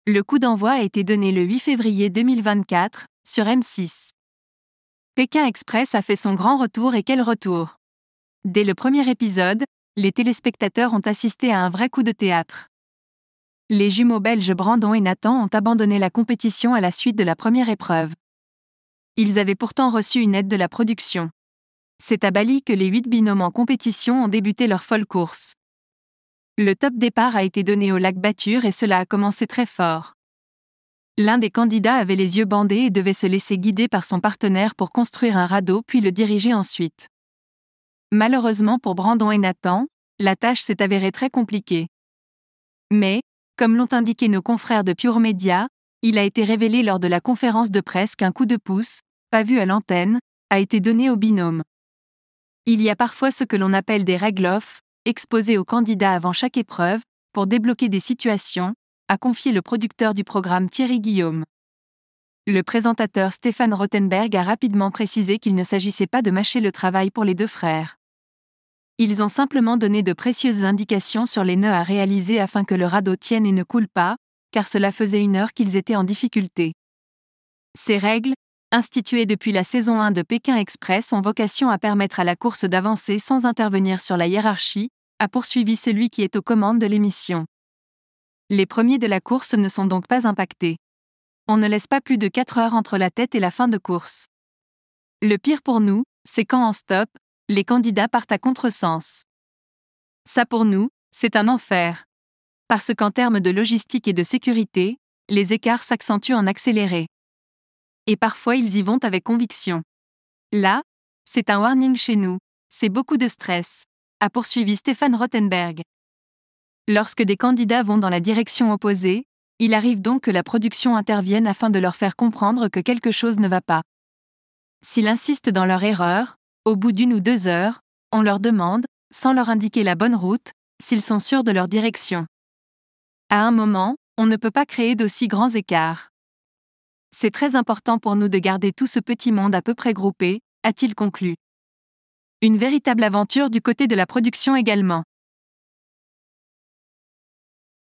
Le coup d'envoi a été donné le 8 février 2024, sur M6. Pékin Express a fait son grand retour et quel retour! Dès le premier épisode, les téléspectateurs ont assisté à un vrai coup de théâtre. Les jumeaux belges Brandon et Nathan ont abandonné la compétition à la suite de la première épreuve. Ils avaient pourtant reçu une aide de la production. C'est à Bali que les 8 binômes en compétition ont débuté leur folle course. Le top départ a été donné au lac Batur et cela a commencé très fort. L'un des candidats avait les yeux bandés et devait se laisser guider par son partenaire pour construire un radeau puis le diriger ensuite. Malheureusement pour Brandon et Nathan, la tâche s'est avérée très compliquée. Mais, comme l'ont indiqué nos confrères de Pure Media, il a été révélé lors de la conférence de presse qu'un coup de pouce, pas vu à l'antenne, a été donné au binôme. Il y a parfois ce que l'on appelle des règles off, exposées aux candidats avant chaque épreuve, pour débloquer des situations, a confié le producteur du programme Thierry Guillaume. Le présentateur Stéphane Rothenberg a rapidement précisé qu'il ne s'agissait pas de mâcher le travail pour les deux frères. Ils ont simplement donné de précieuses indications sur les nœuds à réaliser afin que le radeau tienne et ne coule pas, car cela faisait 1 heure qu'ils étaient en difficulté. Ces règles, instituées depuis la saison 1 de Pékin Express, ont vocation à permettre à la course d'avancer sans intervenir sur la hiérarchie, a poursuivi celui qui est aux commandes de l'émission. Les premiers de la course ne sont donc pas impactés. On ne laisse pas plus de 4 heures entre la tête et la fin de course. Le pire pour nous, c'est quand en stop, les candidats partent à contresens. Ça pour nous, c'est un enfer. Parce qu'en termes de logistique et de sécurité, les écarts s'accentuent en accéléré. Et parfois ils y vont avec conviction. Là, c'est un warning chez nous, c'est beaucoup de stress, a poursuivi Stéphane Rothenberg. Lorsque des candidats vont dans la direction opposée, il arrive donc que la production intervienne afin de leur faire comprendre que quelque chose ne va pas. S'ils insistent dans leur erreur, au bout d'1 ou 2 heures, on leur demande, sans leur indiquer la bonne route, s'ils sont sûrs de leur direction. À un moment, on ne peut pas créer d'aussi grands écarts. C'est très important pour nous de garder tout ce petit monde à peu près groupé, a-t-il conclu. Une véritable aventure du côté de la production également.